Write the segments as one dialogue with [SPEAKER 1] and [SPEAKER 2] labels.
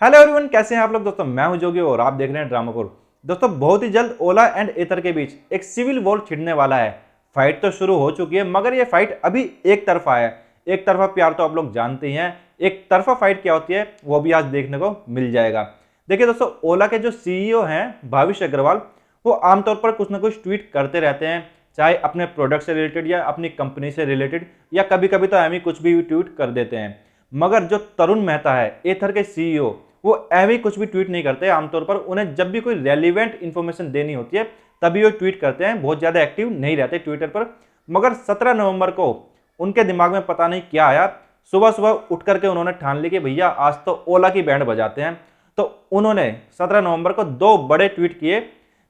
[SPEAKER 1] Hello everyone, कैसे हैं आप लोग। दोस्तों मैं हूं जोगी और आप देख रहे हैं ड्रामापुर। दोस्तों बहुत ही जल्द ओला एंड एथर के बीच एक सिविल वॉर छिड़ने वाला है। फाइट तो शुरू हो चुकी है मगर ये फाइट अभी एक तरफा है। एक तरफा प्यार तो आप लोग जानते ही हैं, एक तरफा फाइट क्या होती है वो भी आज देखने को मिल जाएगा। देखिए दोस्तों, ओला के जो सीईओ हैं भाविश अग्रवाल, वो आमतौर पर कुछ ना कुछ ट्वीट करते रहते हैं, चाहे अपने प्रोडक्ट से रिलेटेड या अपनी कंपनी से रिलेटेड, या कभी कभी तो एम कुछ भी ट्वीट कर देते हैं। मगर जो तरुण मेहता है एथर के सीईओ, वो ऐसे कुछ भी ट्वीट नहीं करते। आमतौर पर उन्हें जब भी कोई रेलिवेंट इंफॉर्मेशन देनी होती है तभी वो ट्वीट करते हैं, बहुत ज़्यादा एक्टिव नहीं रहते ट्विटर पर। मगर 17 नवंबर को उनके दिमाग में पता नहीं क्या आया, सुबह सुबह उठ करके उन्होंने ठान ली कि भैया आज तो ओला की बैंड बजाते हैं। तो उन्होंने 17 नवंबर को 2 बड़े ट्वीट किए,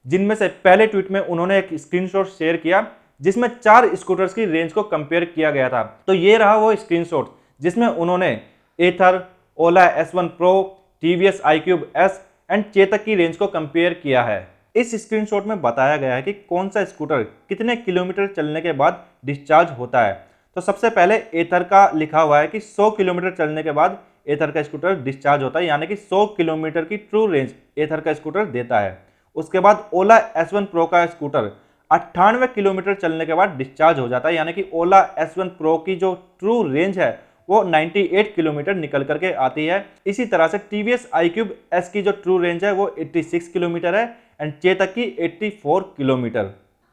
[SPEAKER 1] जिनमें से पहले ट्वीट में उन्होंने एक स्क्रीनशॉट शेयर किया जिसमें 4 स्कूटर्स की रेंज को कंपेयर किया गया था। तो ये रहा वो स्क्रीनशॉट जिसमें उन्होंने एथर, ओला S1 Pro, TVS iQube S and Chetak की रेंज को कंपेयर किया है। इस स्क्रीनशॉट में बताया गया है कि कौन सा स्कूटर कितने किलोमीटर चलने के बाद डिस्चार्ज होता है। तो सबसे पहले एथर का लिखा हुआ है कि 100 किलोमीटर चलने के बाद एथर का स्कूटर डिस्चार्ज होता है, यानी कि 100 किलोमीटर की ट्रू रेंज एथर का स्कूटर देता है। उसके बाद ओला S1 Pro का स्कूटर 98 किलोमीटर चलने के बाद डिस्चार्ज हो जाता है, यानी कि ओला S1 Pro की जो ट्रू रेंज है वो 98 किलोमीटर निकल करके आती है। इसी तरह से टीवीएस iQube S की जो ट्रू रेंज है वो 86 किलोमीटर है एंड चेतक की 84 किलोमीटर।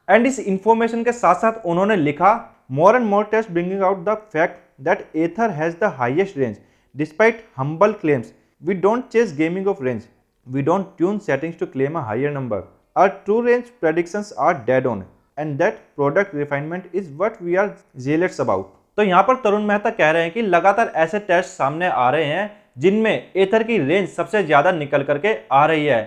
[SPEAKER 1] एंड इस इंफॉर्मेशन के साथ साथ उन्होंने लिखा, more and more test bringing out the fact that Ather has the highest range despite humble claims. We don't chase gaming of range, we don't tune settings to claim a higher number. Our true range predictions are dead on and that product refinement is what we are jealous about. तो यहाँ पर तरुण मेहता कह रहे हैं कि लगातार ऐसे test सामने आ रहे हैं जिनमें एथर की रेंज सबसे ज्यादा निकल करके आ रही है।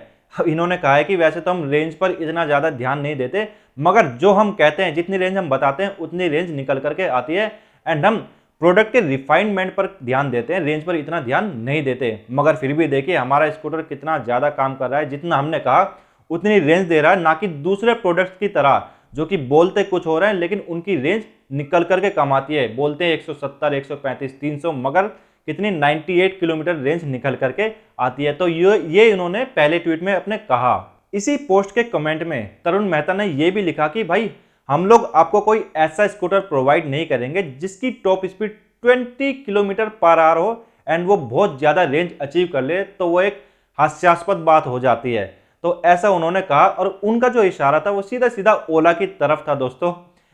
[SPEAKER 1] इन्होंने कहा है कि वैसे तो हम रेंज पर इतना ज्यादा ध्यान नहीं देते, मगर जो हम कहते हैं, जितनी रेंज हम बताते हैं उतनी रेंज निकल करके आती है। एंड हम प्रोडक्ट के रिफाइनमेंट पर ध्यान देते हैं, रेंज पर इतना ध्यान नहीं देते। मगर फिर भी देखिए हमारा स्कूटर कितना ज्यादा काम कर रहा है, जितना हमने कहा उतनी रेंज दे रहा है, ना कि दूसरे प्रोडक्ट्स की तरह जो कि बोलते कुछ हो रहे हैं लेकिन उनकी रेंज निकल करके कम आती है। बोलते हैं 170, 135, 300, मगर कितनी 98 किलोमीटर रेंज निकल करके आती है। तो ये इन्होंने पहले ट्वीट में अपने कहा। इसी पोस्ट के कमेंट में तरुण मेहता ने यह भी लिखा कि भाई हम लोग आपको कोई ऐसा स्कूटर प्रोवाइड नहीं करेंगे जिसकी top speed 20 kilometre per hour हो एंड वो बहुत ज्यादा रेंज अचीव कर ले, तो वो एक हास्यास्पद बात हो जाती है। तो ऐसा उन्होंने कहा और उनका जो इशारा था वो सीधा सीधा ओला की तरफ था दोस्तों।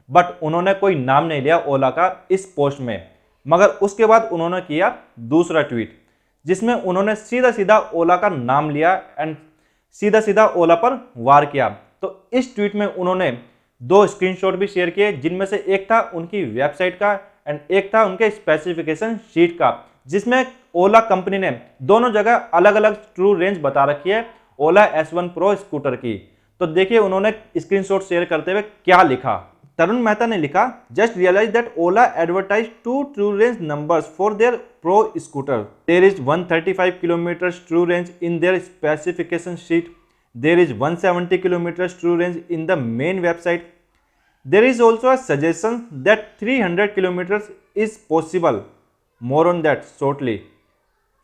[SPEAKER 1] बट उन्होंने कोई नाम नहीं लिया ओला का इस पोस्ट में। मगर उसके बाद उन्होंने किया दूसरा ट्वीट जिसमें उन्होंने सीधा सीधा ओला का नाम लिया एंड सीधा सीधा ओला पर वार किया। तो इस ट्वीट में उन्होंने 2 स्क्रीनशॉट भी शेयर किए, जिनमें से एक था उनकी वेबसाइट का एंड एक था उनके स्पेसिफिकेशन शीट का, जिसमें ओला कंपनी ने दोनों जगह अलग अलग ट्रू रेंज बता रखी है ओला S1 Pro स्कूटर की। तो देखिए उन्होंने स्क्रीनशॉट शेयर करते हुए क्या लिखा। तरुण मेहता ने लिखा, just realise that Ola advertise 2 true range numbers for their pro scooter. There is 135 kilometre true range in their specification sheet. There is 170 kilometre true range in the main website. There is also a suggestion that 300 kilometre is possible. More on that shortly.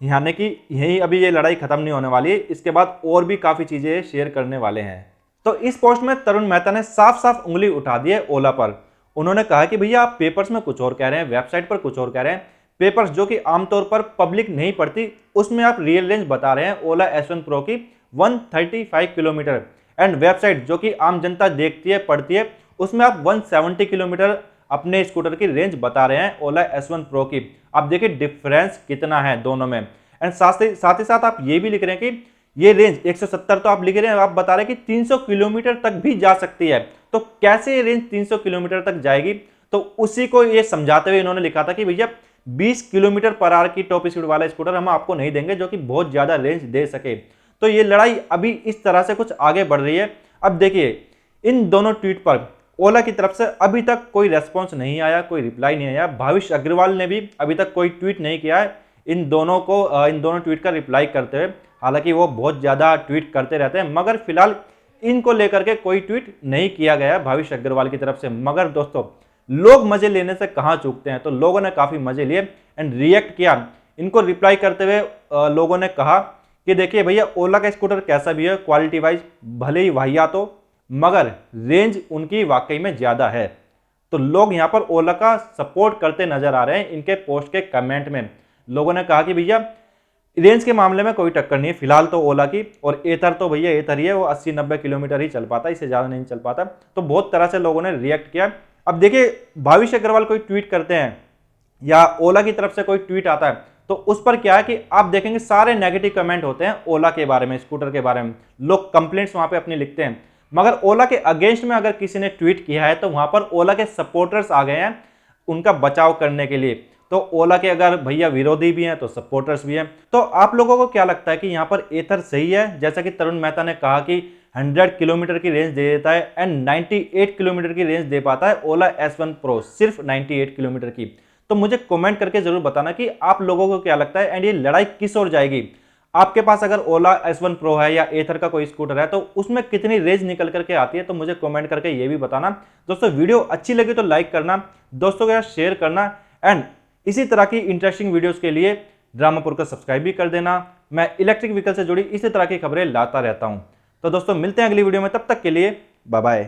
[SPEAKER 1] यानी कि यही अभी ये लड़ाई खत्म नहीं होने वाली है, इसके बाद और भी काफ़ी चीज़ें शेयर करने वाले हैं। तो इस पोस्ट में तरुण मेहता ने साफ साफ उंगली उठा दी है ओला पर। उन्होंने कहा कि भैया आप पेपर्स में कुछ और कह रहे हैं, वेबसाइट पर कुछ और कह रहे हैं। पेपर्स जो कि आमतौर पर पब्लिक नहीं पढ़ती उसमें आप रियल रेंज बता रहे हैं ओला S1 Pro की 135 किलोमीटर, एंड वेबसाइट जो कि आम जनता देखती है पढ़ती है उसमें आप 170 किलोमीटर अपने स्कूटर की रेंज बता रहे हैं ओला S1 Pro की। आप देखिए डिफरेंस कितना है दोनों में। एंड साथ ही साथ आप ये भी लिख रहे हैं कि ये रेंज 170 तो आप लिख रहे हैं, आप बता रहे हैं कि 300 किलोमीटर तक भी जा सकती है। तो कैसे ये रेंज 300 किलोमीटर तक जाएगी? तो उसी को ये समझाते हुए इन्होंने लिखा था कि भैया 20 किलोमीटर पर आवर की टॉप स्पीड वाला स्कूटर हम आपको नहीं देंगे जो कि बहुत ज्यादा रेंज दे सके। तो ये लड़ाई अभी इस तरह से कुछ आगे बढ़ रही है। अब देखिए इन दोनों ट्वीट पर ओला की तरफ से अभी तक कोई रेस्पॉन्स नहीं आया, कोई रिप्लाई नहीं आया। भाविश अग्रवाल ने भी अभी तक कोई ट्वीट नहीं किया है इन दोनों ट्वीट का रिप्लाई करते हुए। हालांकि वो बहुत ज़्यादा ट्वीट करते रहते हैं, मगर फिलहाल इनको लेकर के कोई ट्वीट नहीं किया गया भाविश अग्रवाल की तरफ से। मगर दोस्तों लोग मजे लेने से कहाँ चूकते हैं, तो लोगों ने काफ़ी मजे लिए एंड रिएक्ट किया। इनको रिप्लाई करते हुए लोगों ने कहा कि देखिए भैया ओला का स्कूटर कैसा भी है, क्वालिटी वाइज भले ही वाहियात हो, मगर रेंज उनकी वाकई में ज़्यादा है। तो लोग यहाँ पर ओला का सपोर्ट करते नजर आ रहे हैं। इनके पोस्ट के कमेंट में लोगों ने कहा कि भैया रेंज के मामले में कोई टक्कर नहीं है फिलहाल तो ओला की, और एथर तो भैया एथर ही है, वो 80-90 किलोमीटर ही चल पाता, इससे ज़्यादा नहीं चल पाता। तो बहुत तरह से लोगों ने रिएक्ट किया। अब देखिए भाविश अग्रवाल कोई ट्वीट करते हैं या ओला की तरफ से कोई ट्वीट आता है, तो उस पर क्या है कि आप देखेंगे सारे नेगेटिव कमेंट होते हैं ओला के बारे में, स्कूटर के बारे में, लोग कंप्लेंट्स वहां पे अपनी लिखते हैं। मगर ओला के अगेंस्ट में अगर किसी ने ट्वीट किया है तो वहां पर ओला के सपोर्टर्स आ गए हैं उनका बचाव करने के लिए। तो ओला के अगर भैया विरोधी भी हैं तो सपोर्टर्स भी हैं। तो आप लोगों को क्या लगता है कि यहाँ पर एथर सही है? जैसा कि तरुण मेहता ने कहा कि 100 किलोमीटर की रेंज दे देता है एंड 98 किलोमीटर की रेंज दे पाता है ओला S1 Pro, सिर्फ 98 किलोमीटर की। तो मुझे कमेंट करके जरूर बताना कि आप लोगों को क्या लगता है एंड ये लड़ाई किस ओर जाएगी। आपके पास अगर ओला S1 Pro है या एथर का कोई स्कूटर है तो उसमें कितनी रेंज निकल करके आती है, तो मुझे कमेंट करके ये भी बताना। दोस्तों वीडियो अच्छी लगी तो लाइक करना, दोस्तों के साथ शेयर करना, एंड इसी तरह की इंटरेस्टिंग वीडियोस के लिए ड्रामापुर को सब्सक्राइब भी कर देना। मैं इलेक्ट्रिक व्हीकल से जुड़ी इसी तरह की खबरें लाता रहता हूं। तो दोस्तों मिलते हैं अगली वीडियो में, तब तक के लिए बाय बाय।